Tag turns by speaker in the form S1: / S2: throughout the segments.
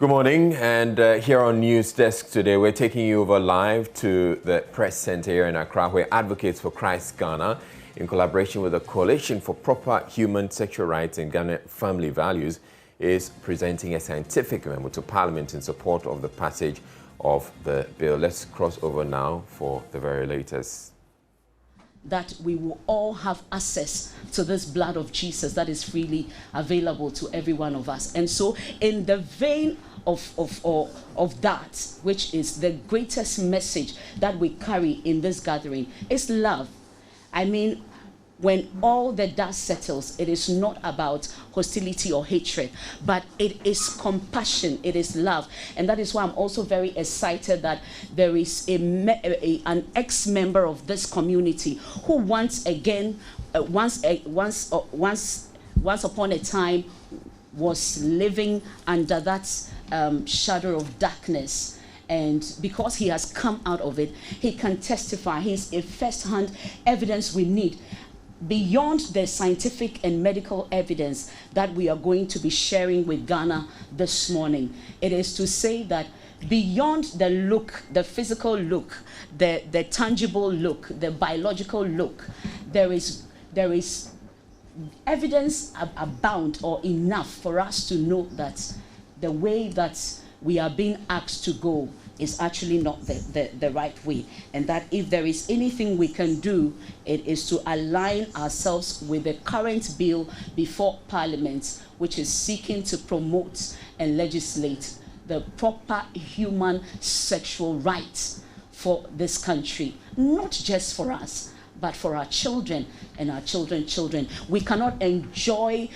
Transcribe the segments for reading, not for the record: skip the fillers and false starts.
S1: Good morning, and here on News Desk today, we're taking you over live to the Press Center here in Accra, where Advocates for Christ Ghana, in collaboration with the Coalition for Proper Human Sexual Rights and Ghana Family Values, is presenting a scientific memo to Parliament in support of the passage of the bill. Let's cross over now for the very latest.
S2: That we will all have access to this blood of Jesus that is freely available to every one of us. And so in the vein of that, which is the greatest message that we carry in this gathering, is love. I mean, when all the dust settles, it is not about hostility or hatred, but it is compassion, it is love. And that is why I'm also very excited that there is an ex-member of this community who once upon a time was living under that shadow of darkness. And because he has come out of it, he can testify. He's a first-hand evidence we need, beyond the scientific and medical evidence that we are going to be sharing with Ghana this morning. It is to say that beyond the look, the physical look, the tangible look, the biological look, there is evidence abound or enough for us to know that the way that we are being asked to go is actually not the right way, and that if there is anything we can do, it is to align ourselves with the current bill before Parliament, which is seeking to promote and legislate the proper human sexual rights for this country, not just for us, but for our children and our children's children. We cannot enjoy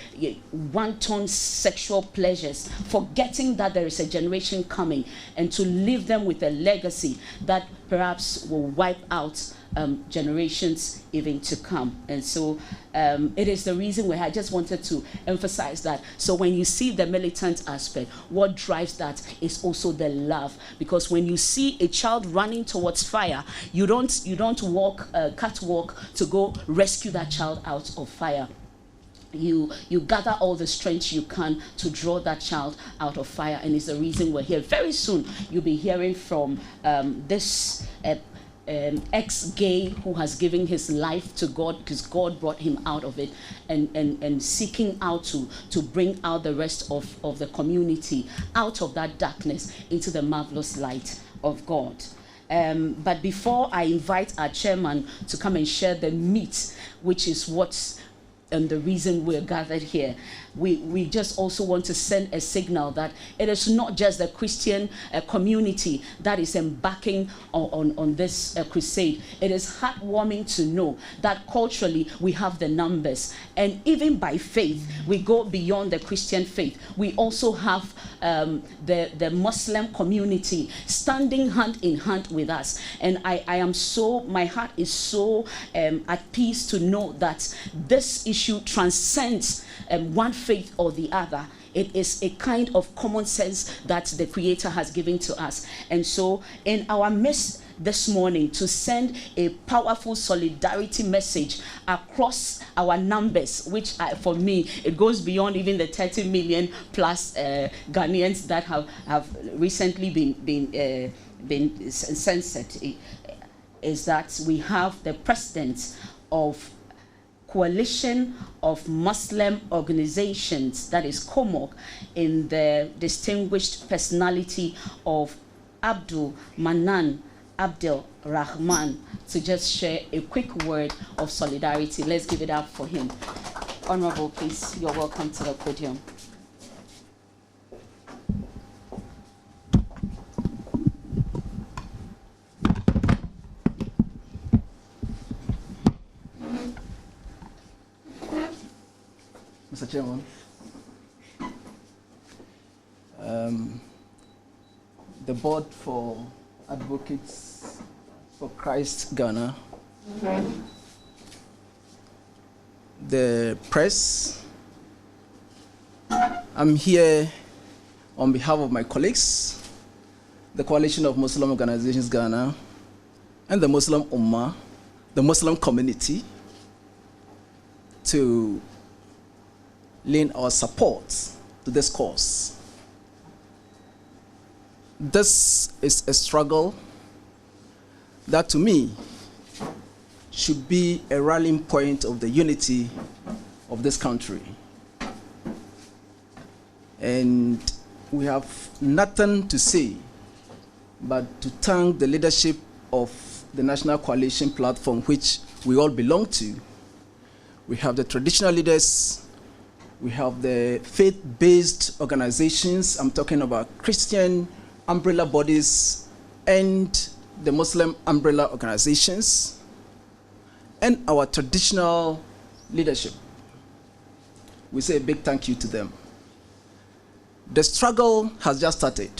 S2: wanton sexual pleasures, forgetting that there is a generation coming, and to leave them with a legacy that perhaps will wipe out generations even to come. And so it is the reason why I just wanted to emphasize that. So when you see the militant aspect, what drives that is also the love. Because when you see a child running towards fire, you don't walk catwalk to go rescue that child out of fire. You gather all the strength you can to draw that child out of fire, and it's the reason we're here. Very soon you'll be hearing from this ex-gay who has given his life to God because God brought him out of it, and seeking out to bring out the rest of the community out of that darkness into the marvelous light of God. But before I invite our chairman to come and share the meat, which is what's the reason we're gathered here, we just also want to send a signal that it is not just the Christian community that is embarking on this crusade. It is heartwarming to know that culturally we have the numbers, and even by faith we go beyond the Christian faith. We also have the Muslim community standing hand in hand with us, and my heart is so at peace to know that this issue transcends one faith or the other. It is a kind of common sense that the Creator has given to us. And so in our midst this morning, to send a powerful solidarity message across our numbers, which for me, it goes beyond even the 30 million plus Ghanaians that have recently been censored, is that we have the president of Coalition of Muslim Organizations, that is COMOG, in the distinguished personality of Abdul Manan Abdel Rahman, to just share a quick word of solidarity. Let's give it up for him. Honorable, please, you're welcome to the podium.
S3: Mr. Chairman, the Board for Advocates for Christ Ghana, the press, I'm here on behalf of my colleagues, the Coalition of Muslim Organizations Ghana, and the Muslim Ummah, the Muslim community, to lend our support to this cause. This is a struggle that, to me, should be a rallying point of the unity of this country. And we have nothing to say but to thank the leadership of the National Coalition platform, which we all belong to. We have the traditional leaders, we have the faith-based organizations. I'm talking about Christian umbrella bodies and the Muslim umbrella organizations, and our traditional leadership. We say a big thank you to them. The struggle has just started,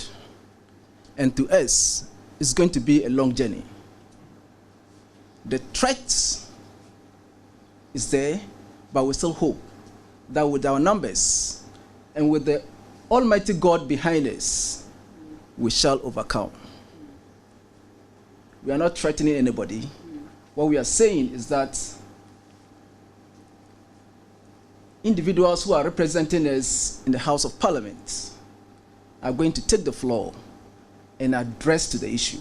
S3: and to us, it's going to be a long journey. The threat is there, but we still hope that with our numbers and with the Almighty God behind us, we shall overcome. We are not threatening anybody. What we are saying is that individuals who are representing us in the House of Parliament are going to take the floor and address to the issue.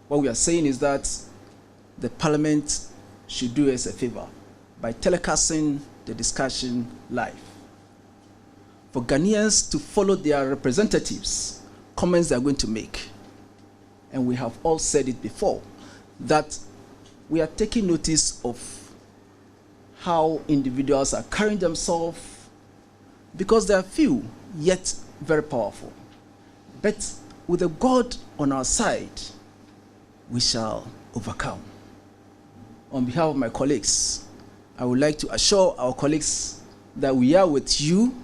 S3: What we are saying is that the Parliament should do us a favor by telecasting the discussion live. For Ghanaians to follow their representatives' comments they are going to make. And we have all said it before, that we are taking notice of how individuals are carrying themselves, because they are few, yet very powerful. But with a God on our side, we shall overcome. On behalf of my colleagues, I would like to assure our colleagues that we are with you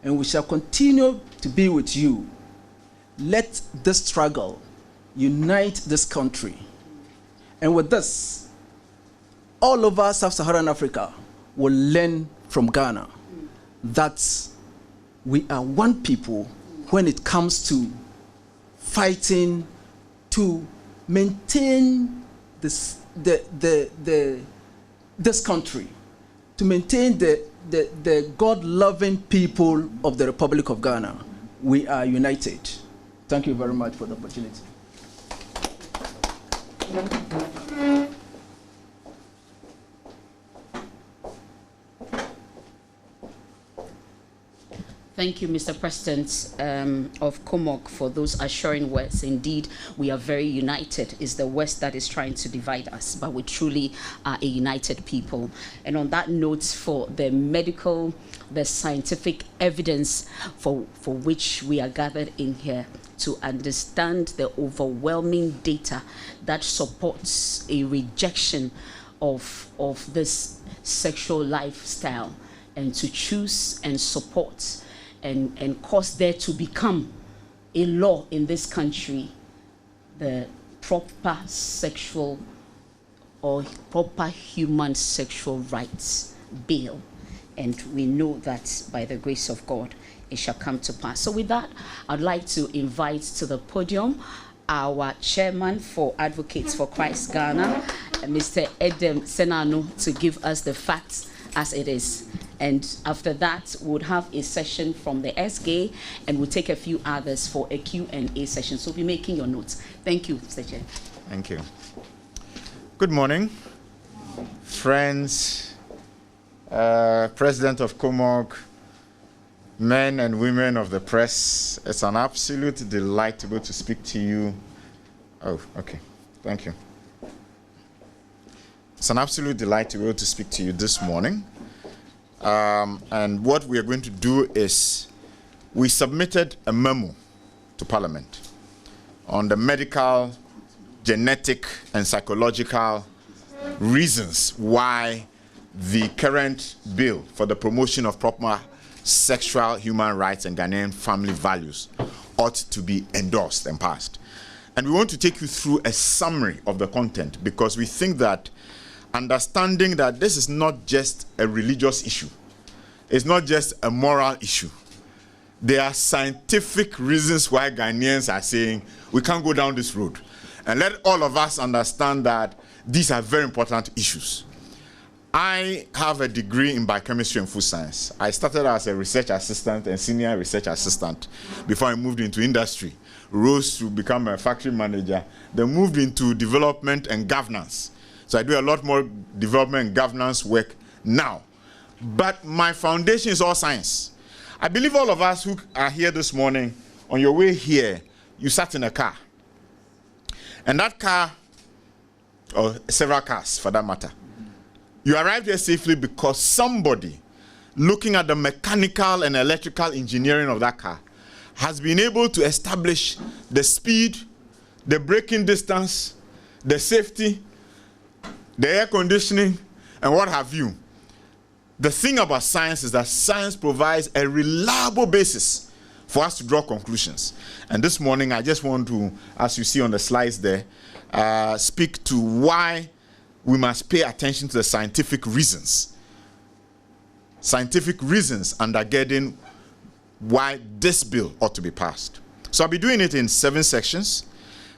S3: and we shall continue to be with you. Let this struggle unite this country. And with this, all over Sub-Saharan Africa will learn from Ghana that we are one people when it comes to fighting to maintain this country, to maintain the God-loving people of the Republic of Ghana. We are united. Thank you very much for the opportunity.
S2: Thank you, Mr. President of COMOG, for those assuring words. Indeed, we are very united. It's the West that is trying to divide us, but we truly are a united people. And on that note, for the medical, the scientific evidence for which we are gathered in here to understand the overwhelming data that supports a rejection of this sexual lifestyle, and to choose and support and cause there to become a law in this country, the proper sexual or proper human sexual rights bill. And we know that by the grace of God, it shall come to pass. So with that, I'd like to invite to the podium our chairman for Advocates for Christ Ghana, Mr. Edem Senano, to give us the facts as it is. And after that, we'll have a session from the SGA, and we'll take a few others for a Q&A session. So be making your notes. Thank you, Mr. Chair.
S4: Thank you. Good morning, friends, President of COMOG, men and women of the press. It's an absolute delight to be able to speak to you. Oh, okay. Thank you. It's an absolute delight to be able to speak to you this morning. And what we are going to do is, we submitted a memo to Parliament on the medical, genetic, and psychological reasons why the current bill for the promotion of proper sexual human rights and Ghanaian family values ought to be endorsed and passed. And we want to take you through a summary of the content, because we think that understanding that this is not just a religious issue, it's not just a moral issue. There are scientific reasons why Ghanaians are saying we can't go down this road. And let all of us understand that these are very important issues. I have a degree in biochemistry and food science. I started as a research assistant and senior research assistant before I moved into industry, rose to become a factory manager, then moved into development and governance. So I do a lot more development and governance work now. But my foundation is all science. I believe all of us who are here this morning, on your way here, you sat in a car. And that car, or several cars for that matter, you arrived here safely because somebody looking at the mechanical and electrical engineering of that car has been able to establish the speed, the braking distance, the safety, the air conditioning, and what have you. The thing about science is that science provides a reliable basis for us to draw conclusions. And this morning, I just want to, as you see on the slides there, speak to why we must pay attention to the scientific reasons. Scientific reasons undergirding why this bill ought to be passed. So I'll be doing it in 7 sections.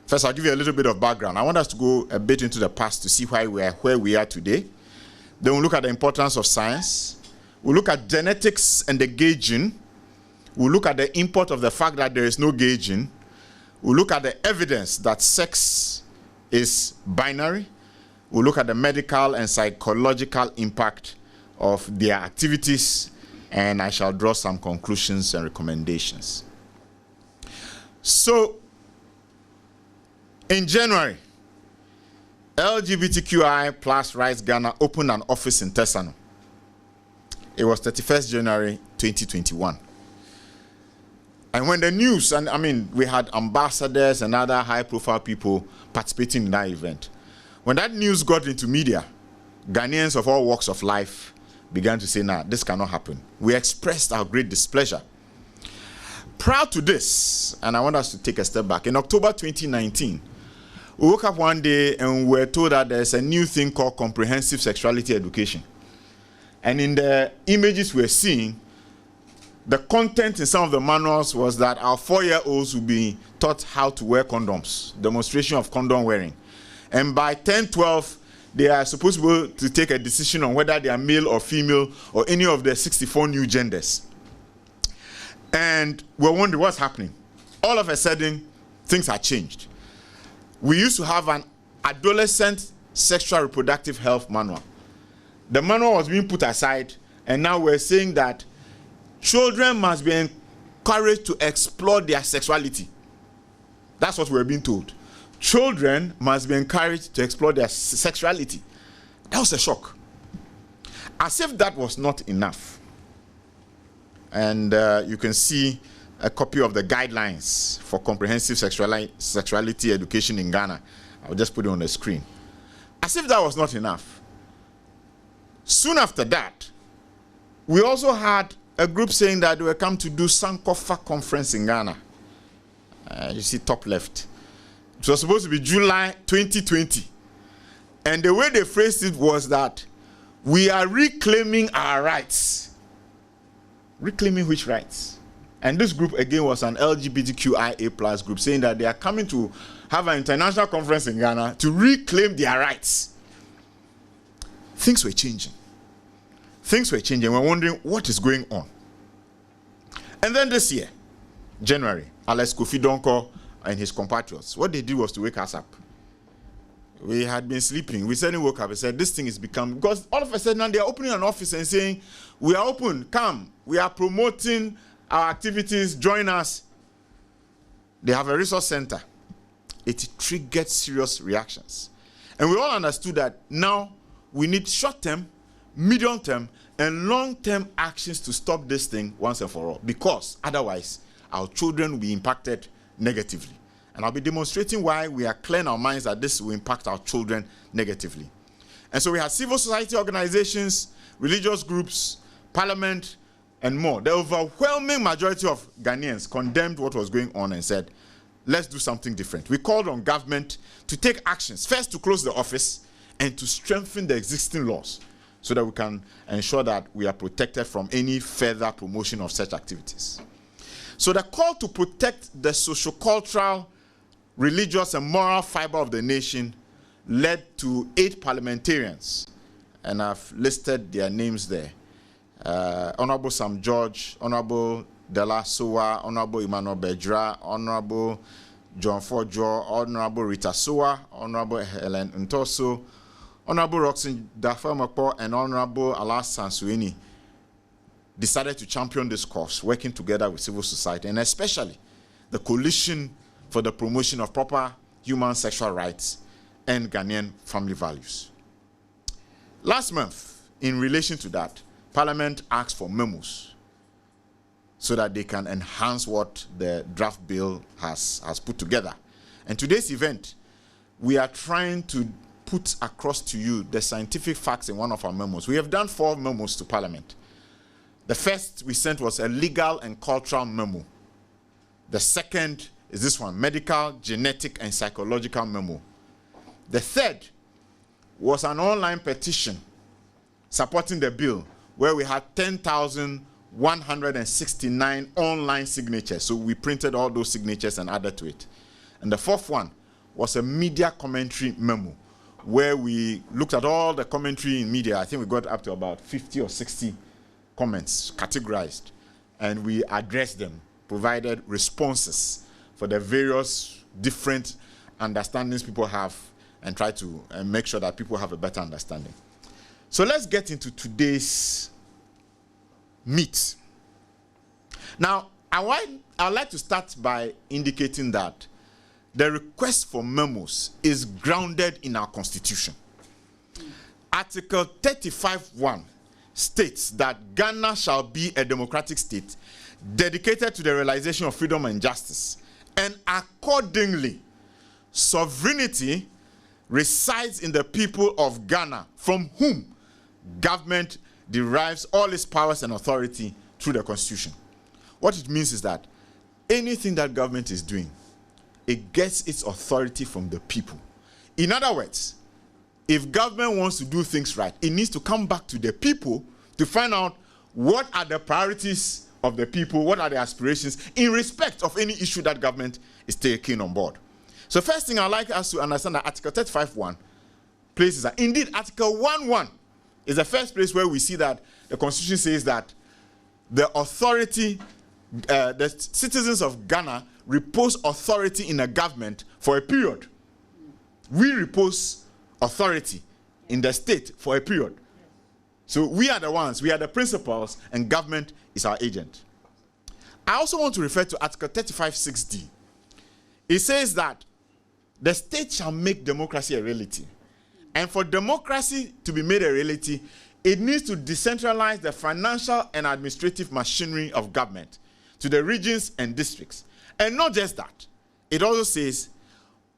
S4: First, I'll give you a little bit of background. I want us to go a bit into the past to see why we are where we are today. Then we'll look at the importance of science. We'll look at genetics and the gauging. We'll look at the import of the fact that there is no gauging. We'll look at the evidence that sex is binary. We'll look at the medical and psychological impact of their activities, and I shall draw some conclusions and recommendations. So, in January, LGBTQI plus Rights Ghana opened an office in Tesano. It was 31st January 2021. And when the news, and I mean, we had ambassadors and other high-profile people participating in that event. When that news got into media, Ghanaians of all walks of life began to say, nah, this cannot happen. We expressed our great displeasure. Prior to this, and I want us to take a step back, in October 2019, we woke up one day and we were told that there's a new thing called comprehensive sexuality education. And in the images we're seeing, the content in some of the manuals was that our 4-year-olds will be taught how to wear condoms, demonstration of condom wearing. And by 10, 12, they are supposed to be able to take a decision on whether they are male or female or any of the 64 new genders. And we're wondering what's happening. All of a sudden, things are changed. We used to have an adolescent sexual reproductive health manual. The manual was being put aside, and now we're saying that children must be encouraged to explore their sexuality. That's what we're being told. Children must be encouraged to explore their sexuality. That was a shock. As if that was not enough. And you can see a copy of the guidelines for comprehensive sexuality education in Ghana. I'll just put it on the screen. As if that was not enough. Soon after that, we also had a group saying that they were come to do Sankofa conference in Ghana. You see top left. It was supposed to be July 2020. And the way they phrased it was that we are reclaiming our rights. Reclaiming which rights? And this group again was an LGBTQIA plus group saying that they are coming to have an international conference in Ghana to reclaim their rights. Things were changing. Things were changing. We're wondering what is going on. And then this year, January, Alex Kofi Donko and his compatriots, what they did was to wake us up. We had been sleeping. We suddenly woke up and said, this thing is becoming, because all of a sudden they are opening an office and saying, we are open, come. We are promoting our activities, join us. They have a resource center. It triggered serious reactions. And we all understood that now we need short-term, medium-term, and long-term actions to stop this thing once and for all, because otherwise our children will be impacted negatively. And I'll be demonstrating why we are clear in our minds that this will impact our children negatively. And so we had civil society organizations, religious groups, parliament, and more. The overwhelming majority of Ghanaians condemned what was going on and said, let's do something different. We called on government to take actions, first to close the office and to strengthen the existing laws so that we can ensure that we are protected from any further promotion of such activities. So the call to protect the sociocultural, religious, and moral fiber of the nation led to 8 parliamentarians and I've listed their names there. Honorable Sam George, Honorable Dela Sowa, Honorable Emmanuel Bejra, Honorable John Fojo, Honorable Rita Sowa, Honorable Helen Ntoso, Honorable Roxanne Dafamakpo, and Honorable Alas Sansuini decided to champion this cause, working together with civil society, and especially the Coalition for the Promotion of Proper Human Sexual Rights and Ghanaian Family Values. Last month, in relation to that, Parliament asked for memos so that they can enhance what the draft bill has put together. And today's event, we are trying to put across to you the scientific facts in one of our memos. We have done 4 memos to Parliament. The first we sent was a legal and cultural memo. The second is this one, medical, genetic, and psychological memo. The third was an online petition supporting the bill, where we had 10,169 online signatures. So we printed all those signatures and added to it. And the fourth one was a media commentary memo, where we looked at all the commentary in media. I think we got up to about 50 or 60 comments categorized, and we addressed them, provided responses for the various different understandings people have, and try to make sure that people have a better understanding. So let's get into today's meat. Now, I'd like to start by indicating that the request for memos is grounded in our Constitution. Article 35(1) states that Ghana shall be a democratic state dedicated to the realization of freedom and justice, and accordingly, sovereignty resides in the people of Ghana, from whom government derives all its powers and authority through the Constitution. What it means is that anything that government is doing, it gets its authority from the people. In other words, if government wants to do things right, it needs to come back to the people to find out what are the priorities of the people, what are the aspirations in respect of any issue that government is taking on board. So first thing I'd like us to understand that Article 35(1) places that. Indeed, Article 1(1) is the first place where we see that the Constitution says that the authority, the citizens of Ghana repose authority in a government for a period. We repose authority in the state for a period. So we are the ones, we are the principals, and government is our agent. I also want to refer to Article 35(6)(d). It says that the state shall make democracy a reality. And for democracy to be made a reality, it needs to decentralize the financial and administrative machinery of government to the regions and districts. And not just that, it also says,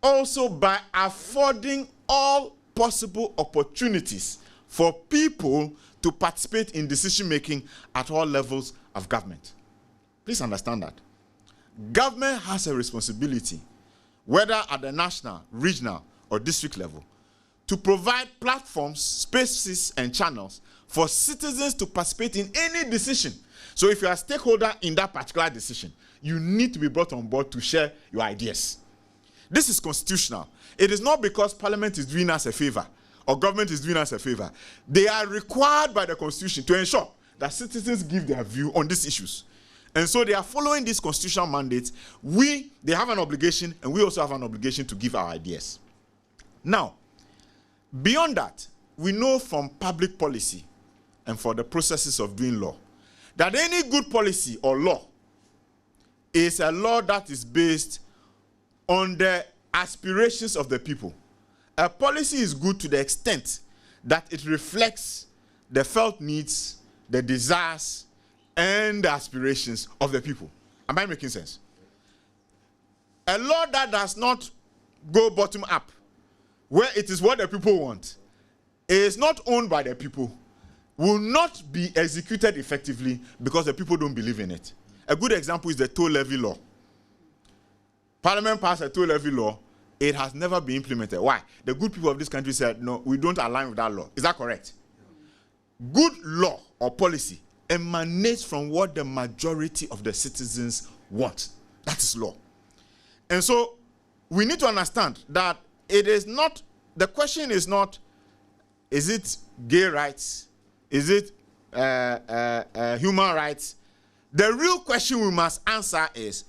S4: also by affording all possible opportunities for people to participate in decision-making at all levels of government. Please understand that. Government has a responsibility, whether at the national, regional, or district level, to provide platforms, spaces, and channels for citizens to participate in any decision. So if you are a stakeholder in that particular decision, you need to be brought on board to share your ideas. This is constitutional. It is not because Parliament is doing us a favor or government is doing us a favor. They are required by the Constitution to ensure that citizens give their view on these issues. And so they are following these constitutional mandates. They have an obligation, and we also have an obligation to give our ideas. Now, beyond that, we know from public policy and for the processes of doing law that any good policy or law is a law that is based on the aspirations of the people. A policy is good to the extent that it reflects the felt needs, the desires, and the aspirations of the people. Am I making sense? A law that does not go bottom up, where it is what the people want, is not owned by the people, will not be executed effectively because the people don't believe in it. A good example is the toll levy law. Parliament passed a toll levy law. It has never been implemented. Why? The good people of this country said, no, we don't align with that law. Is that correct? Good law or policy emanates from what the majority of the citizens want. That is law. And so we need to understand that it is not, the question is not, is it gay rights? Is it human rights? The real question we must answer is,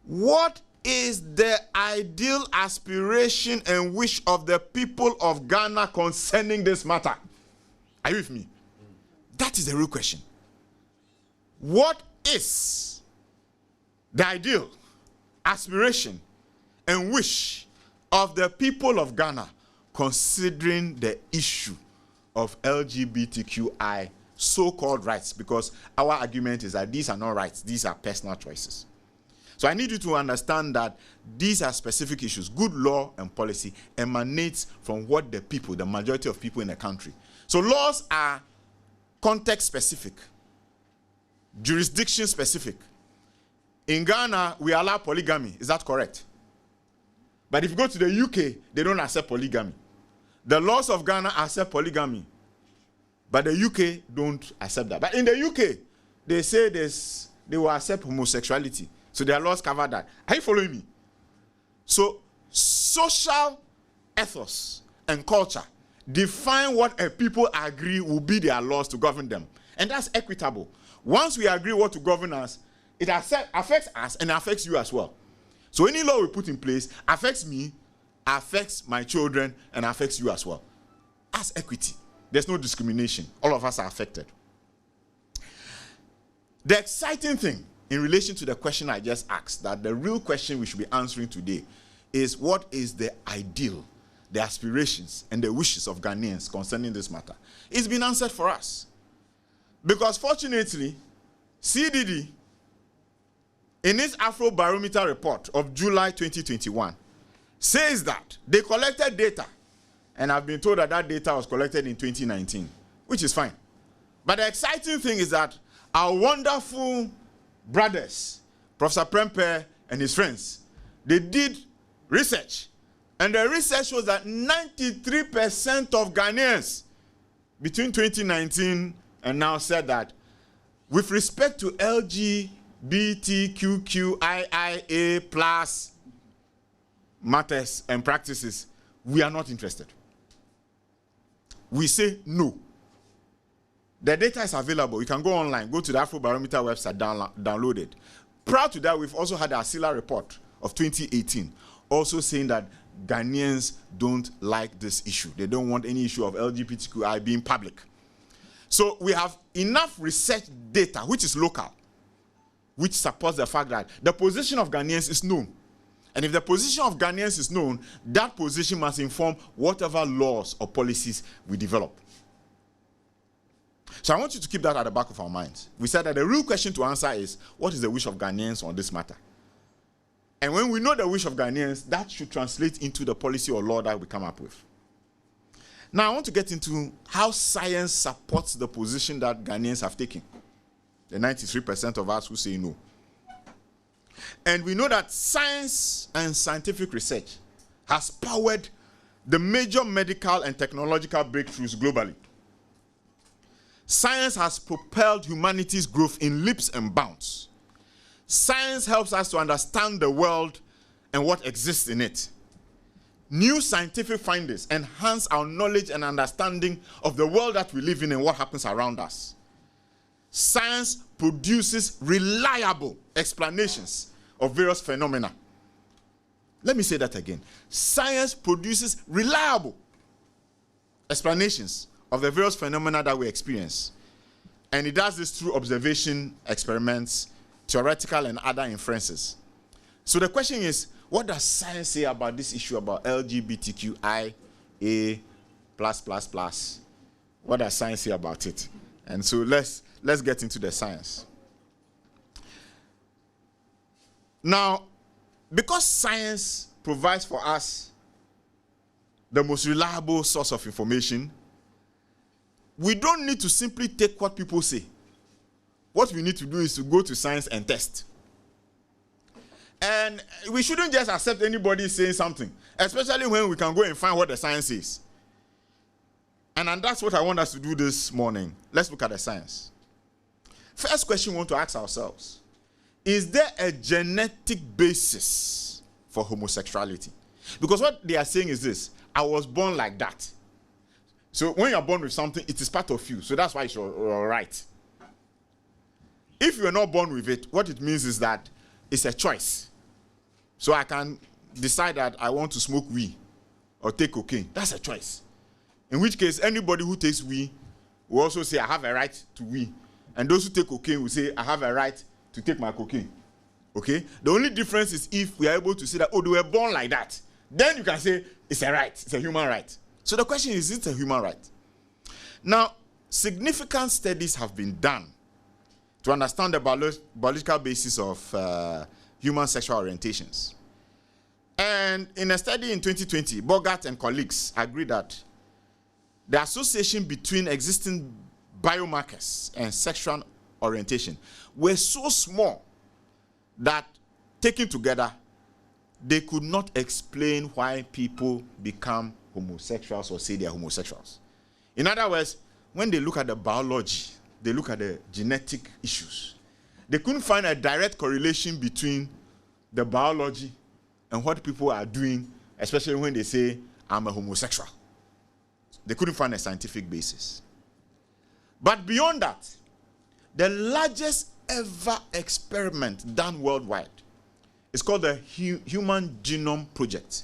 S4: what is the ideal aspiration and wish of the people of Ghana concerning this matter? Are you with me? That is the real question. What is the ideal aspiration and wish of the people of Ghana considering the issue of LGBTQI so-called rights? Because our argument is that these are not rights, these are personal choices. So I need you to understand that these are specific issues. Good law and policy emanates from what the people, the majority of people in the country. So laws are context specific, jurisdiction specific. In Ghana, we allow polygamy. Is that correct? But if you go to the UK, they don't accept polygamy. The laws of Ghana accept polygamy, but the UK don't accept that. But in the UK, they say they will accept homosexuality. So their laws cover that. Are you following me? So social ethos and culture define what a people agree will be their laws to govern them. And that's equitable. Once we agree what to govern us, it affects us and affects you as well. So any law we put in place affects me, affects my children, and affects you as well. As equity, there's no discrimination. All of us are affected. The exciting thing in relation to the question I just asked, that the real question we should be answering today is, what is the ideal, the aspirations, and the wishes of Ghanaians concerning this matter? It's been answered for us. Because fortunately, CDD, in its Afro Barometer report of July 2021, says that they collected data, and I've been told that that data was collected in 2019, which is fine. But the exciting thing is that our wonderful brothers, Professor Prempe and his friends, they did research, and the research shows that 93% of Ghanaians between 2019 and now said that with respect to LGBTQIA plus matters and practices, we are not interested. We say no. The data is available. You can go online, go to the Afrobarometer website, download it. Prior to that, we've also had the ASILA report of 2018, also saying that Ghanaians don't like this issue. They don't want any issue of LGBTQI being public. So we have enough research data, which is local, which supports the fact that the position of Ghanaians is known. And if the position of Ghanaians is known, that position must inform whatever laws or policies we develop. So I want you to keep that at the back of our minds. We said that the real question to answer is, what is the wish of Ghanaians on this matter? And when we know the wish of Ghanaians, that should translate into the policy or law that we come up with. Now I want to get into how science supports the position that Ghanaians have taken. The 93% of us who say no. And we know that science and scientific research has powered the major medical and technological breakthroughs globally. Science has propelled humanity's growth in leaps and bounds. Science helps us to understand the world and what exists in it. New scientific findings enhance our knowledge and understanding of the world that we live in and what happens around us. Science produces reliable explanations of various phenomena. Let me say that again. Science produces reliable explanations of the various phenomena that we experience. And it does this through observation, experiments, theoretical and other inferences. So the question is, what does science say about this issue about LGBTQIA++? What does science say about it? And so let's get into the science. Now, because science provides for us the most reliable source of information, we don't need to simply take what people say. What we need to do is to go to science and test. And we shouldn't just accept anybody saying something, especially when we can go and find what the science is. And that's what I want us to do this morning. Let's look at the science. First question we want to ask ourselves: is there a genetic basis for homosexuality? Because what they are saying is this: I was born like that. So when you're born with something, it is part of you. So that's why it's your right. If you're not born with it, what it means is that it's a choice. So I can decide that I want to smoke weed or take cocaine. That's a choice. In which case, anybody who takes weed will also say, I have a right to weed. And those who take cocaine will say, I have a right to take my cocaine. Okay? The only difference is if we are able to say that, oh, they were born like that. Then you can say, it's a right. It's a human right. So the question is it a human right? Now, significant studies have been done to understand the biological basis of human sexual orientations. And in a study in 2020, Bogart and colleagues agreed that the association between existing biomarkers and sexual orientation were so small that, taken together, they could not explain why people become homosexuals or say they are homosexuals. In other words, when they look at the biology, they look at the genetic issues, they couldn't find a direct correlation between the biology and what people are doing, especially when they say, I'm a homosexual. They couldn't find a scientific basis. But beyond that, the largest ever experiment done worldwide is called the Human Genome Project.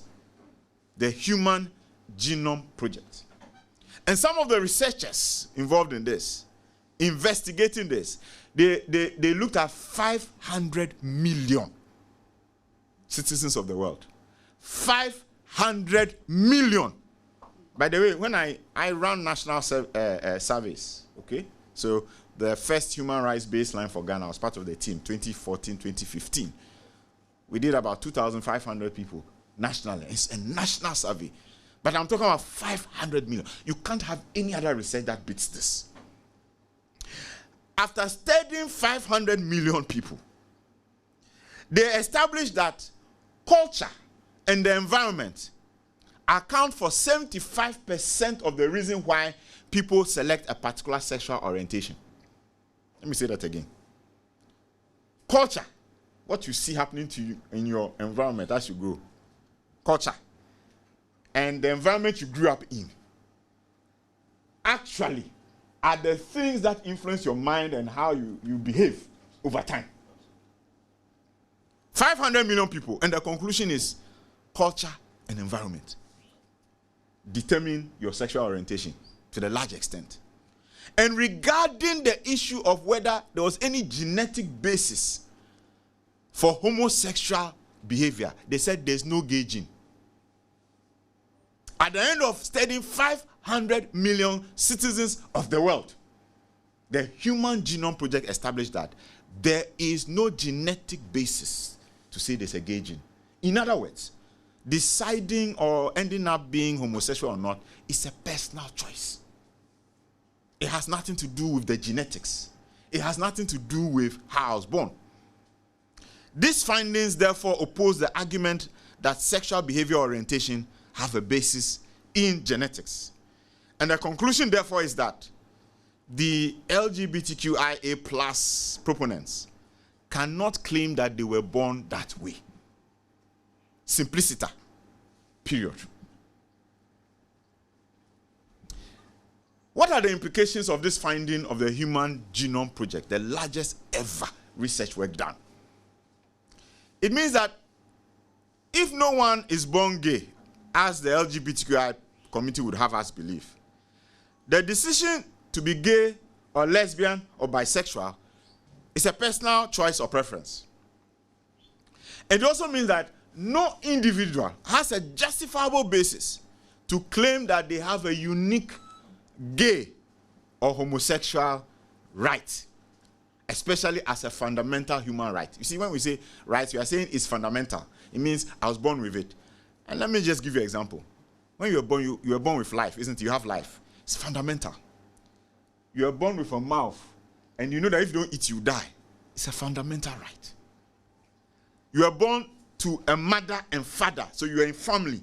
S4: The Human Genome Project. And some of the researchers involved in this, investigating this, they looked at 500 million citizens of the world. 500 million. By the way, when I ran national surveys, okay? So the first human rights baseline for Ghana, I was part of the team, 2014, 2015. We did about 2,500 people nationally. It's a national survey. But I'm talking about 500 million. You can't have any other research that beats this. After studying 500 million people, they established that culture and the environment account for 75% of the reason why people select a particular sexual orientation. Let me say that again. Culture, what you see happening to you in your environment as you grow. Culture. And the environment you grew up in actually are the things that influence your mind and how you behave over time. 500 million people, and the conclusion is culture and environment determine your sexual orientation to the large extent. And regarding the issue of whether there was any genetic basis for homosexual behavior, they said there's no gay gene. At the end of studying 500 million citizens of the world, the Human Genome Project established that there is no genetic basis to say there's a gay gene. In other words, deciding or ending up being homosexual or not is a personal choice. It has nothing to do with the genetics. It has nothing to do with how I was born. These findings therefore oppose the argument that sexual behavior orientation have a basis in genetics. And the conclusion therefore is that the LGBTQIA plus proponents cannot claim that they were born that way. Simpliciter. Period. What are the implications of this finding of the Human Genome Project, the largest ever research work done? It means that if no one is born gay, as the LGBTQI community would have us believe, the decision to be gay or lesbian or bisexual is a personal choice or preference. It also means that no individual has a justifiable basis to claim that they have a unique gay or homosexual right, especially as a fundamental human right. You see, when we say rights, we are saying it's fundamental. It means I was born with it. And let me just give you an example. When you were born, you were born with life, isn't it? You have life. It's fundamental. You are born with a mouth, and you know that if you don't eat, you die. It's a fundamental right. You are born to a mother and father, so you are in family.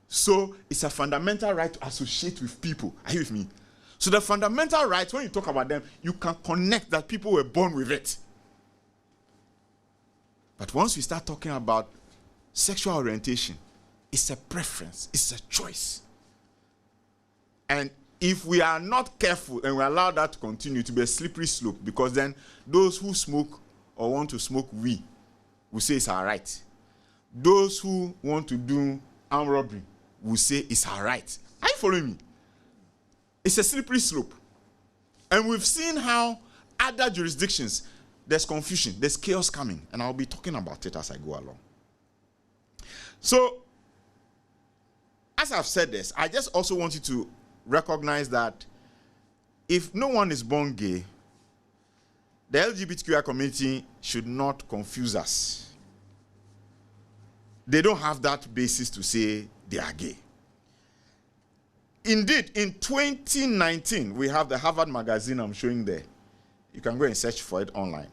S4: So it's a fundamental right to associate with people. Are you with me? So the fundamental rights, when you talk about them, you can connect that people were born with it. But once we start talking about sexual orientation, it's a preference, it's a choice. And if we are not careful and we allow that to continue, to be a slippery slope, because then those who smoke or want to smoke weed will say it's all right. Those who want to do armed robbery will say it's all right. Are you following me? It's a slippery slope. And we've seen how other jurisdictions, there's confusion, there's chaos coming, and I'll be talking about it as I go along. So, as I've said this, I just also want you to recognize that if no one is born gay, the LGBTQI community should not confuse us. They don't have that basis to say they are gay. Indeed, in 2019, we have the Harvard magazine I'm showing there. You can go and search for it online.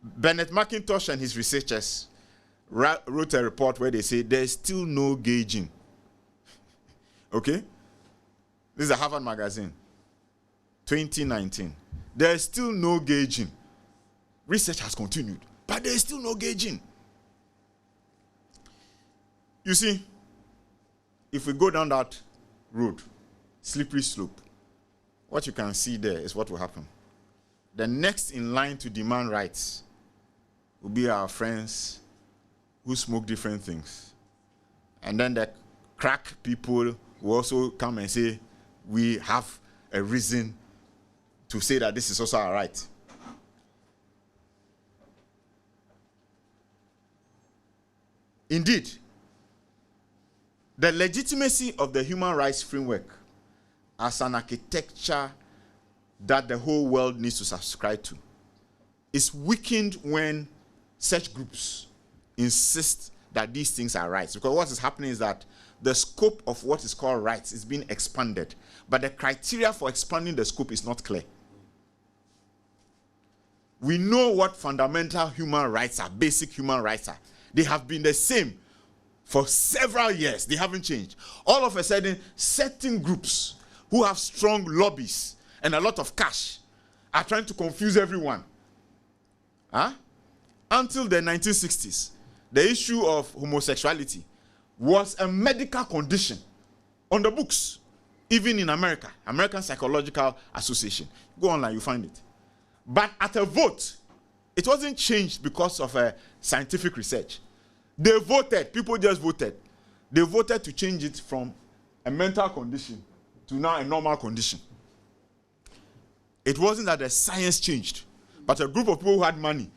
S4: Bennett McIntosh and his researchers wrote a report where they say there's still no gay gene. Okay? This is the Harvard magazine, 2019. There's still no gay gene. Research has continued, but there's still no gay gene. You see, if we go down that road, slippery slope, what you can see there is what will happen. The next in line to demand rights will be our friends who smoke different things. And then the crack people will also come and say, we have a reason to say that this is also our right. Indeed, the legitimacy of the human rights framework as an architecture that the whole world needs to subscribe to is weakened when such groups insist that these things are rights. Because what is happening is that the scope of what is called rights is being expanded, but the criteria for expanding the scope is not clear. We know what fundamental human rights are, basic human rights are. They have been the same for several years. They haven't changed. All of a sudden, certain groups who have strong lobbies and a lot of cash are trying to confuse everyone. Until the 1960s, the issue of homosexuality was a medical condition on the books, even in America, American Psychological Association. Go online, you find it. But at a vote, it wasn't changed because of a scientific research. They voted, people just voted. They voted to change it from a mental condition to now a normal condition. It wasn't that the science changed, but a group of people who had money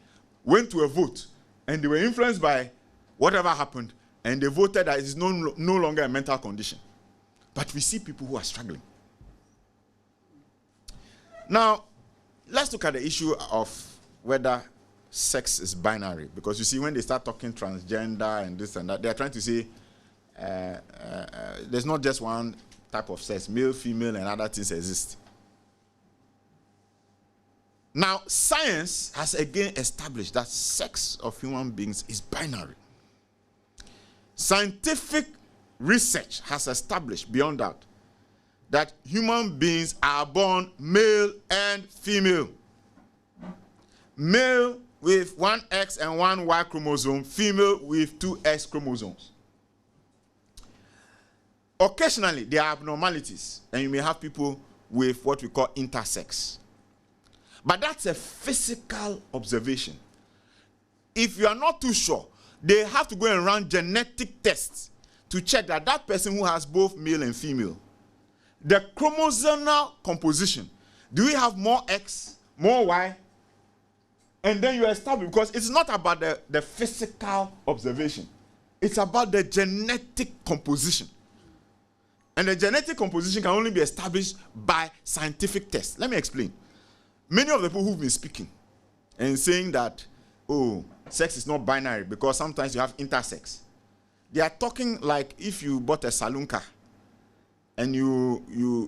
S4: went to a vote and they were influenced by whatever happened, and they voted that it is no longer a mental condition. But we see people who are struggling. Now, let's look at the issue of whether sex is binary. Because you see, when they start talking transgender and this and that, they're trying to say there's not just one type of sex, male, female, and other things exist. Now, science has again established that sex of human beings is binary. Scientific research has established beyond that human beings are born male and female. Male with one X and one Y chromosome, female with two X chromosomes. Occasionally, there are abnormalities, and you may have people with what we call intersex. But that's a physical observation. If you are not too sure, they have to go and run genetic tests to check that that person who has both male and female, the chromosomal composition, do we have more X, more Y? And then you establish, because it's not about the physical observation. It's about the genetic composition. And the genetic composition can only be established by scientific tests. Let me explain. Many of the people who've been speaking and saying that, oh, sex is not binary because sometimes you have intersex. They are talking like if you bought a saloon car and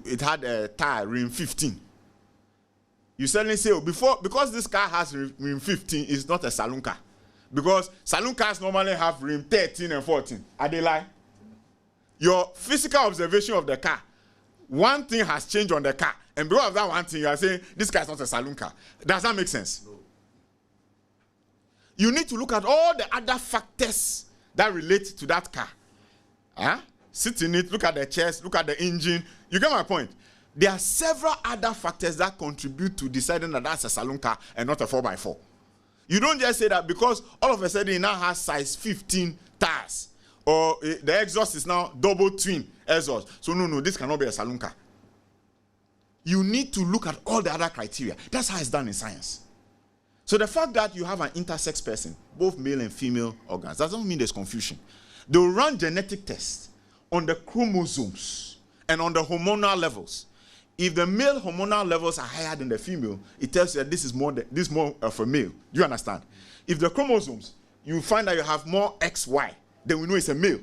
S4: it had a tire rim 15. You suddenly say, oh, because this car has rim 15, it's not a saloon car. Because saloon cars normally have rim 13 and 14. Are they lying? Your physical observation of the car, one thing has changed on the car. And because of that one thing, you are saying, this car is not a saloon car. Does that make sense? No. You need to look at all the other factors that relate to that car. sit in it, look at the chest, look at the engine. You get my point? There are several other factors that contribute to deciding that that's a saloon car and not a 4x4. You don't just say that because all of a sudden it now has size 15 tires, or the exhaust is now double twin exhaust. So no, this cannot be a saloon car. You need to look at all the other criteria. That's how it's done in science. So the fact that you have an intersex person, both male and female organs, doesn't mean there's confusion. They'll run genetic tests on the chromosomes and on the hormonal levels. If the male hormonal levels are higher than the female, it tells you that this is more of a male. Do you understand? If the chromosomes, you find that you have more XY, then we know it's a male.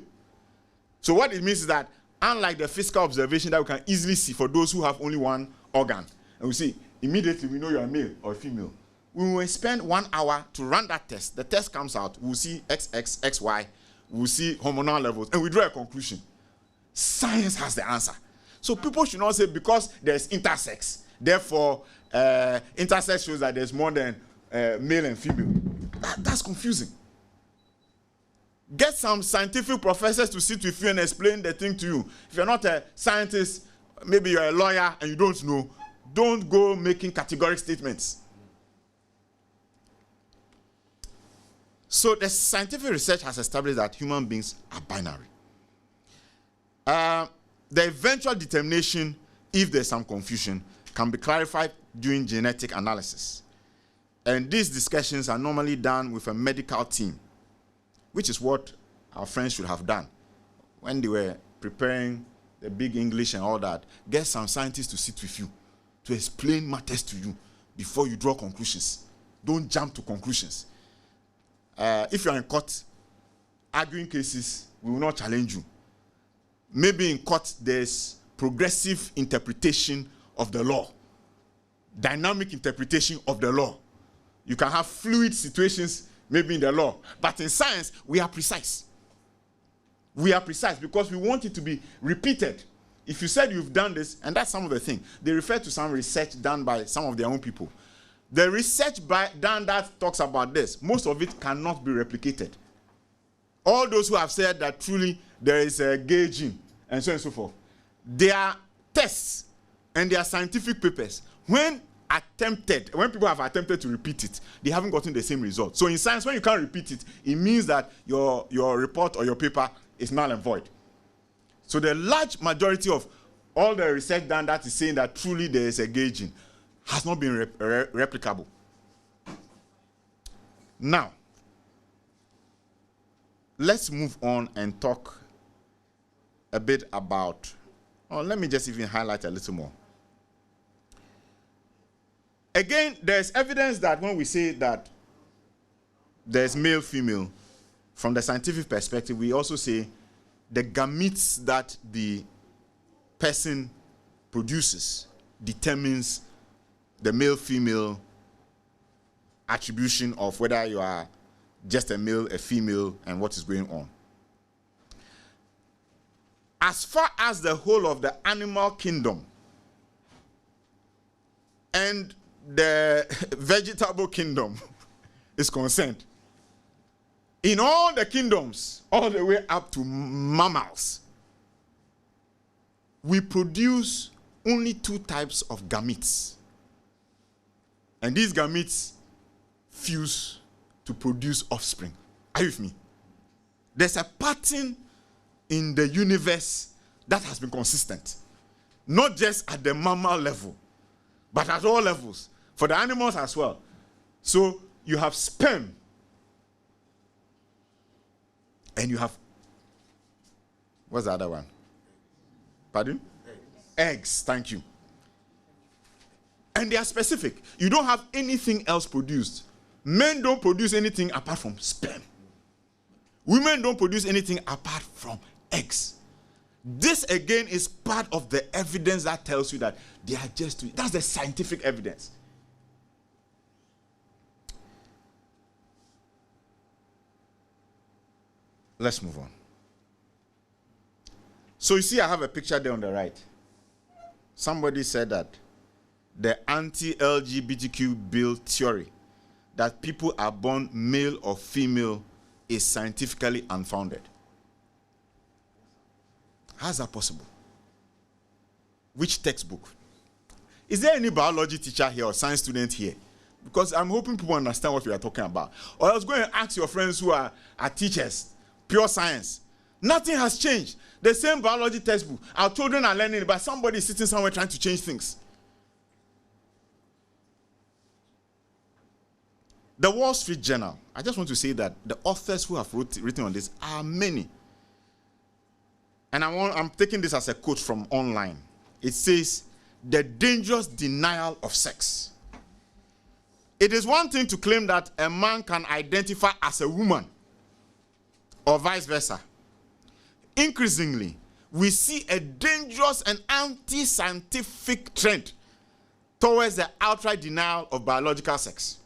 S4: So what it means is that, unlike the physical observation that we can easily see for those who have only one organ, and we see immediately we know you're a male or a female. We will spend 1 hour to run that test. The test comes out. We'll see XX, XY. We'll see hormonal levels. And we draw a conclusion. Science has the answer. So people should not say because there's intersex, therefore intersex shows that there's more than male and female. That's confusing. Get some scientific professors to sit with you and explain the thing to you. If you're not a scientist, maybe you're a lawyer and you don't know, don't go making categorical statements. So the scientific research has established that human beings are binary. The eventual determination, if there's some confusion, can be clarified during genetic analysis. And these discussions are normally done with a medical team, which is what our friends should have done when they were preparing the big English and all that. Get some scientists to sit with you, to explain matters to you before you draw conclusions. Don't jump to conclusions. If you're in court arguing cases, we will not challenge you. Maybe in court there's progressive interpretation of the law, dynamic interpretation of the law. You can have fluid situations maybe in the law, but in science we are precise. We are precise because we want it to be repeated. If you said you've done this, and that's some of the thing, they refer to some research done by some of their own people. The research done that talks about this, most of it cannot be replicated. All those who have said that truly there is a gay gene and so on and so forth, their tests and their scientific papers, when people have attempted to repeat it, they haven't gotten the same result. So in science, when you can't repeat it, it means that your report or your paper is null and void. So the large majority of all the research done that is saying that truly there is a gay gene has not been replicable. Now, let's move on and talk a bit about, let me just even highlight a little more. Again, there's evidence that when we say that there's male, female, from the scientific perspective, we also say the gametes that the person produces determines the male-female attribution of whether you are just a male, a female, and what is going on. As far as the whole of the animal kingdom and the vegetable kingdom is concerned, in all the kingdoms, all the way up to mammals, we produce only 2 types of gametes. And these gametes fuse to produce offspring. Are you with me? There's a pattern in the universe that has been consistent. Not just at the mammal level, but at all levels. For the animals as well. So you have sperm. And you have, what's the other one? Pardon? Eggs, thank you. And they are specific. You don't have anything else produced. Men don't produce anything apart from sperm. Women don't produce anything apart from eggs. This again is part of the evidence that tells you that they are just 2. That's the scientific evidence. Let's move on. So you see I have a picture there on the right. Somebody said that the anti-LGBTQ bill theory that people are born male or female is scientifically unfounded. How's that possible? Which textbook? Is there any biology teacher here or science student here? Because I'm hoping people understand what we are talking about. Or I was going to ask your friends who are teachers, pure science. Nothing has changed. The same biology textbook. Our children are learning it, but somebody is sitting somewhere trying to change things. The Wall Street Journal. I just want to say that the authors who have written on this are many. And I'm taking this as a quote from online. It says, "The dangerous denial of sex." It is one thing to claim that a man can identify as a woman, or vice versa. Increasingly, we see a dangerous and anti-scientific trend towards the outright denial of biological sex.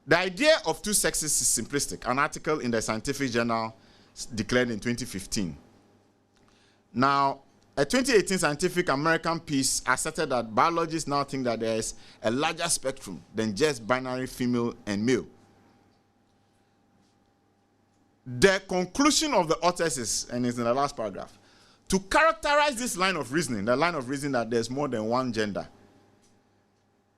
S4: The idea of two sexes is simplistic. An article in the scientific journal declared in 2015. Now, a 2018 Scientific American piece asserted that biologists now think that there is a larger spectrum than just binary female and male. The conclusion of the authors is, and it's in the last paragraph, to characterize this line of reasoning, the line of reasoning that there's more than one gender,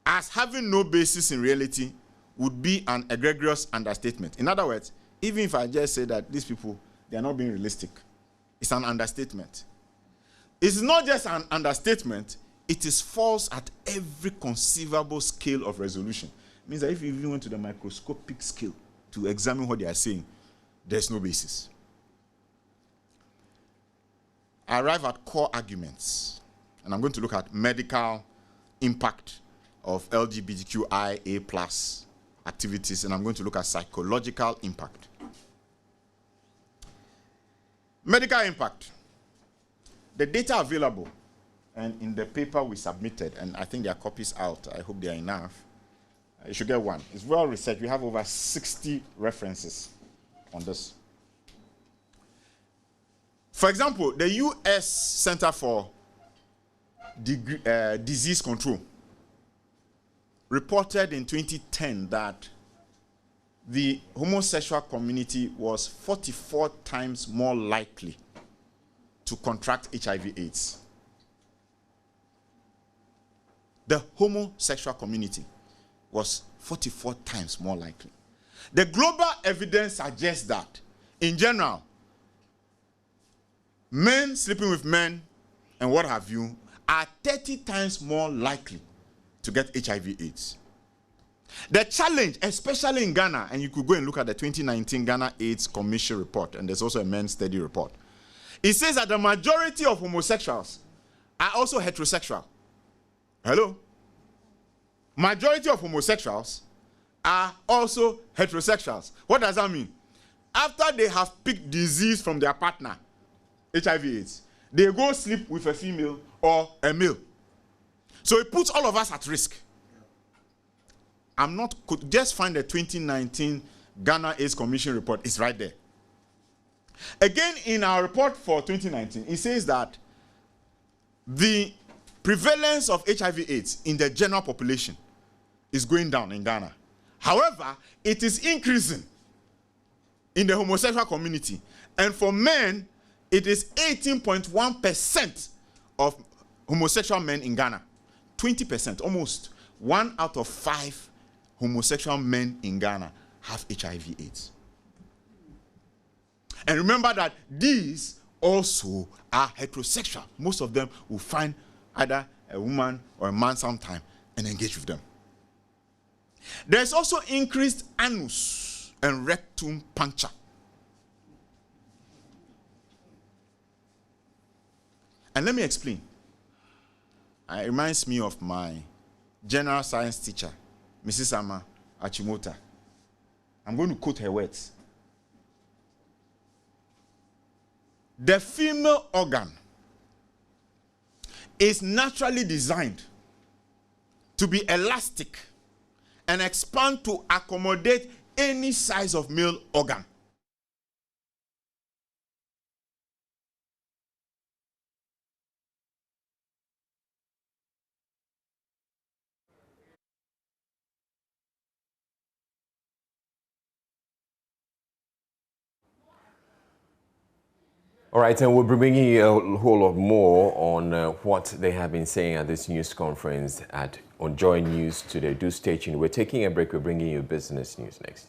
S4: as having no basis in reality would be an egregious understatement. In other words, even if I just say that these people, they are not being realistic, it's an understatement. It's not just an understatement, it is false at every conceivable scale of resolution. It means that if you even went to the microscopic scale to examine what they are saying, there's no basis. I arrive at core arguments, and I'm going to look at medical impact of LGBTQIA+ activities, and I'm going to look at psychological impact. Medical impact. The data available, and in the paper we submitted, and I think there are copies out, I hope they are enough. You should get one. It's well researched. We have over 60 references on this. For example, the US Center for Disease Control reported in 2010 that the homosexual community was 44 times more likely to contract HIV/AIDS. The homosexual community was 44 times more likely. The global evidence suggests that, in general, men sleeping with men and what have you are 30 times more likely to get HIV/AIDS. The challenge, especially in Ghana, and you could go and look at the 2019 Ghana AIDS Commission report, and there's also a men's study report. It says that the majority of homosexuals are also heterosexual. Hello? Majority of homosexuals are also heterosexuals. What does that mean? After they have picked disease from their partner, HIV/AIDS, they go sleep with a female or a male. So it puts all of us at risk. Could just find the 2019 Ghana AIDS Commission report. It's right there. Again, in our report for 2019, it says that the prevalence of HIV/AIDS in the general population is going down in Ghana. However, it is increasing in the homosexual community. And for men, it is 18.1% of homosexual men in Ghana. 20%, almost 1 out of 5 homosexual men in Ghana have HIV/AIDS. And remember that these also are heterosexual. Most of them will find either a woman or a man sometime and engage with them. There's also increased anus and rectum puncture. And let me explain. It reminds me of my general science teacher, Mrs. Ama Achimota. I'm going to quote her words. The female organ is naturally designed to be elastic and expand to accommodate any size of male organ.
S1: All right, and we'll be bringing you a whole lot more on what they have been saying at this news conference on Joy News today. Do stay tuned. We're taking a break. We're bringing you business news next.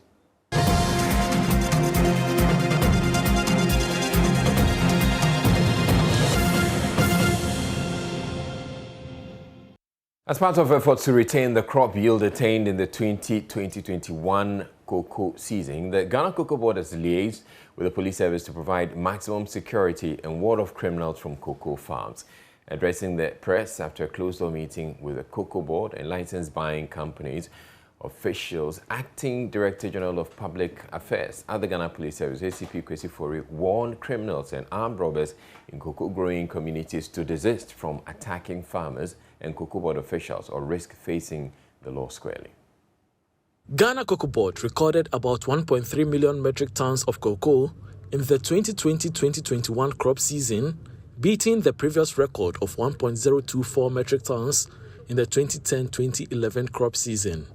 S1: As part of efforts to retain the crop yield attained in the 2020-21 cocoa season, the Ghana Cocoa Board has liaised with the police service to provide maximum security and ward off criminals from cocoa farms. Addressing the press after a closed-door meeting with the Cocoa Board and license buying companies, officials, Acting Director General of Public Affairs at the Ghana Police Service, ACP Kwesi Fori, warned criminals and armed robbers in cocoa-growing communities to desist from attacking farmers and Cocoa Board officials or risk facing the law squarely.
S5: Ghana Cocoa Board recorded about 1.3 million metric tons of cocoa in the 2020-2021 crop season, beating the previous record of 1.024 metric tons in the 2010-2011 crop season.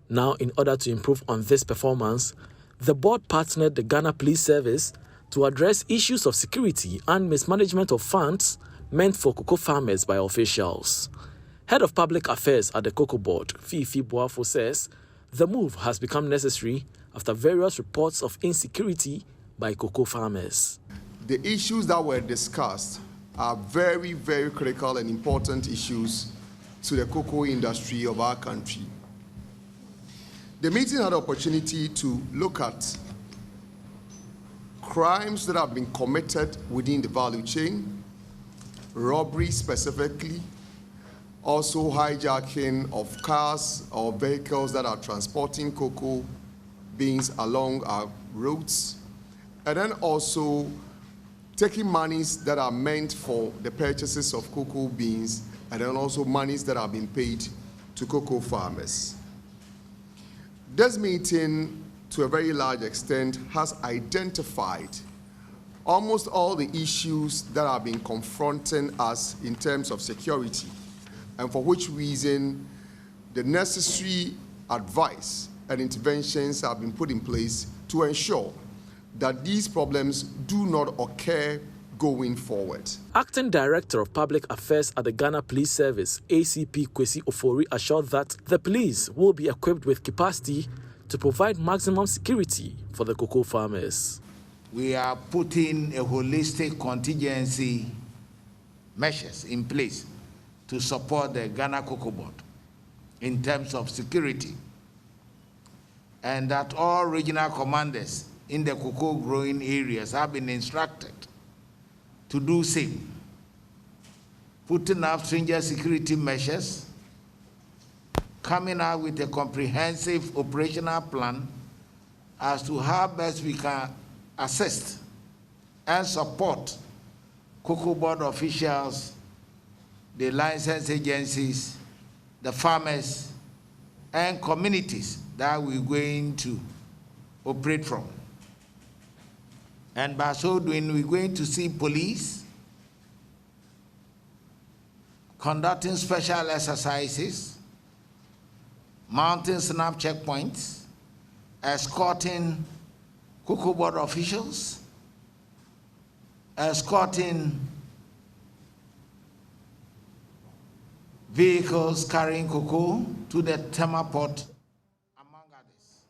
S5: Now, in order to improve on this performance, the board partnered the Ghana Police Service to address issues of security and mismanagement of funds meant for cocoa farmers by officials. Head of Public Affairs at the Cocoa Board, Fifi Boafo, says the move has become necessary after various reports of insecurity by cocoa farmers.
S6: The issues that were discussed are very, very critical and important issues to the cocoa industry of our country. The meeting had the opportunity to look at crimes that have been committed within the value chain, robbery specifically, also hijacking of cars or vehicles that are transporting cocoa beans along our roads, and then also taking monies that are meant for the purchases of cocoa beans, and then also monies that are being paid to cocoa farmers. This meeting, to a very large extent, has identified almost all the issues that are being confronting us in terms of security, and for which reason the necessary advice and interventions have been put in place to ensure that these problems do not occur going forward.
S5: Acting Director of Public Affairs at the Ghana Police Service, ACP Kwesi Ofori, assured that the police will be equipped with capacity to provide maximum security for the cocoa farmers.
S7: We are putting a holistic contingency measures in place to support the Ghana Cocoa Board in terms of security, and that all regional commanders in the cocoa growing areas have been instructed to do same, putting up stringent security measures, coming out with a comprehensive operational plan as to how best we can assist and support Cocoa Board officials, the license agencies, the farmers, and communities that we're going to operate from. And by so doing, we're going to see police conducting special exercises, mounting snap checkpoints, escorting Cocoa Board officials, escorting vehicles carrying cocoa to the Tema port, among others.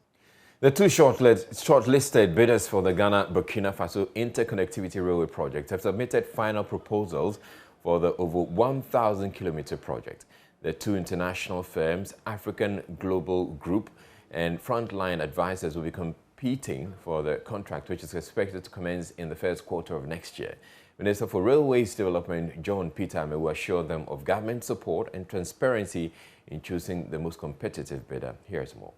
S1: The two shortlisted bidders for the Ghana-Burkina Faso Interconnectivity Railway Project have submitted final proposals for the over 1,000-kilometer project. The two international firms, African Global Group and Frontline Advisors, will be competing for the contract, which is expected to commence in the first quarter of next year. Minister for Railways Development, John Peter Amewu, assured them of government support and transparency in choosing the most competitive bidder. Here's more.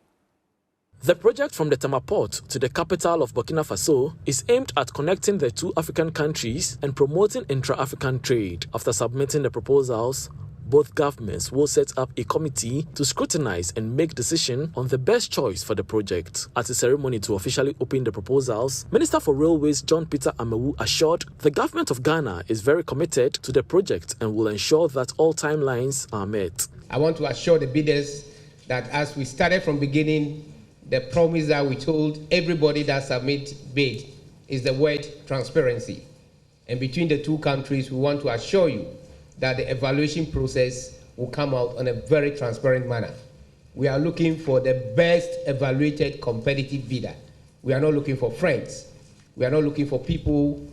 S5: The project from the Tema port to the capital of Burkina Faso is aimed at connecting the two African countries and promoting intra-African trade. After submitting the proposals, both governments will set up a committee to scrutinize and make decision on the best choice for the project. At a ceremony to officially open the proposals, Minister for Railways John Peter Amewu assured the government of Ghana is very committed to the project and will ensure that all timelines are met.
S8: I want to assure the bidders that as we started from beginning, the promise that we told everybody that submit bid is the word transparency. And between the two countries, we want to assure you that the evaluation process will come out on a very transparent manner. We are looking for the best evaluated competitive bidder. We are not looking for friends. We are not looking for people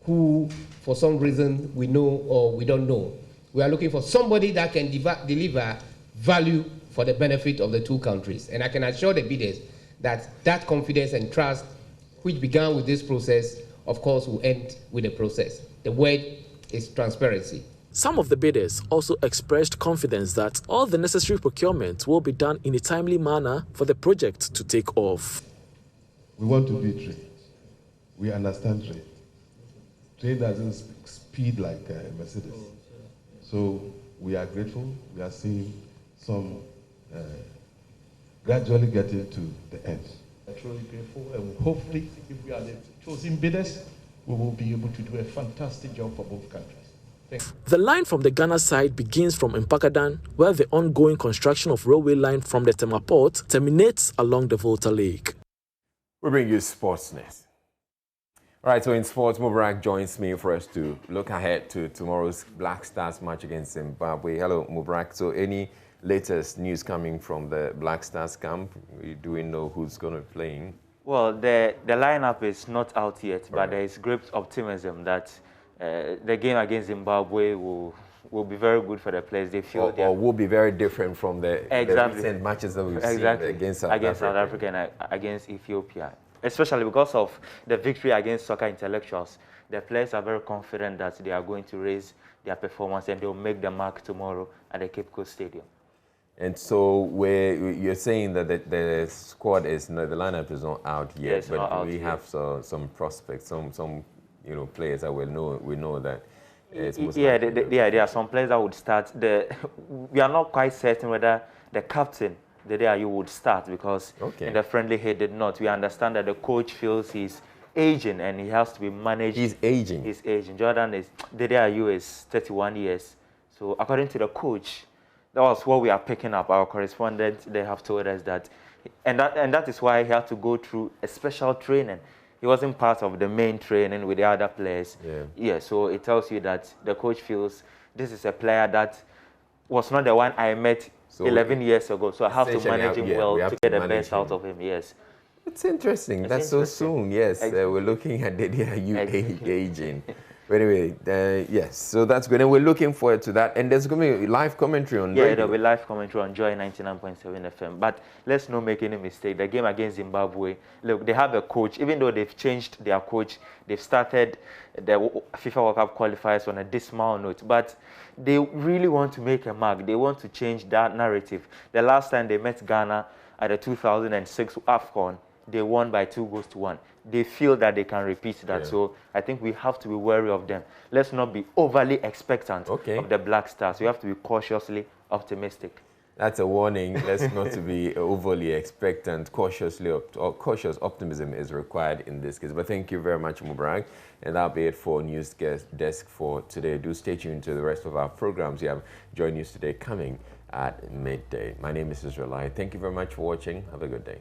S8: who, for some reason, we know or we don't know. We are looking for somebody that can deliver value for the benefit of the two countries. And I can assure the bidders that that confidence and trust, which began with this process, of course, will end with the process. The word is transparency.
S5: Some of the bidders also expressed confidence that all the necessary procurement will be done in a timely manner for the project to take off.
S9: We want to be trade. We understand trade. Trade doesn't speed like Mercedes. So we are grateful. We are seeing some gradually getting to the end.
S10: I'm truly grateful, and hopefully, if we are the chosen bidders, we will be able to do a fantastic job for both countries.
S5: The line from the Ghana side begins from Mpakadan, where the ongoing construction of railway line from the Tema port terminates along the Volta Lake.
S1: We bring you Sportsnet. All right, so in sports, Mubarak joins me for us to look ahead to tomorrow's Black Stars match against Zimbabwe. Hello, Mubarak. So any latest news coming from the Black Stars camp? Do we know who's going to be playing?
S11: Well, the lineup is not out yet, but there is great optimism that the game against Zimbabwe will be very good for the players. They feel
S1: or will be very different from the recent matches that we've seen against South Africa
S11: and against Ethiopia. Especially because of the victory against Soccer Intellectuals. The players are very confident that they are going to raise their performance and they'll make the mark tomorrow at the Cape Coast Stadium.
S1: And so you're saying that the squad is, the lineup is not out yet,
S11: yes,
S1: but we have some prospects, some players that we know that it's most
S11: there are some players that would start. We are not quite certain whether the captain, you would start, because in the friendly he did not. We understand that the coach feels he's aging and he has to be managed.
S1: He's aging.
S11: He's aging. Jordan is 31 years. So according to the coach, that was what we are picking up. Our correspondents, they have told us that, and that is why he had to go through a special training. He wasn't part of the main training with the other players. Yeah. So it tells you that the coach feels this is a player that was not the one I met 11 years ago. So I have to manage him well to get the best out of him. Yes.
S1: It's interesting. That's so soon. Yes, we're looking at aging. But anyway, yes, so that's good. And we're looking forward to that. And there's going to be live commentary on radio.
S11: There'll be live commentary on Joy 99.7 FM. But let's not make any mistake. The game against Zimbabwe, look, they have a coach. Even though they've changed their coach, they've started the FIFA World Cup qualifiers on a dismal note. But they really want to make a mark. They want to change that narrative. The last time they met Ghana at the 2006 AFCON, they won by 2-1. They feel that they can repeat that. So I think we have to be wary of them. Let's not be overly expectant of the Black Stars. We have to be cautiously optimistic.
S1: That's a warning. Let's not to be overly expectant. Cautious optimism is required in this case. But thank you very much, Mubarak. And that'll be it for News Desk for today. Do stay tuned to the rest of our programs. You have Joy News Today coming at midday. My name is Israelite. Thank you very much for watching. Have a good day.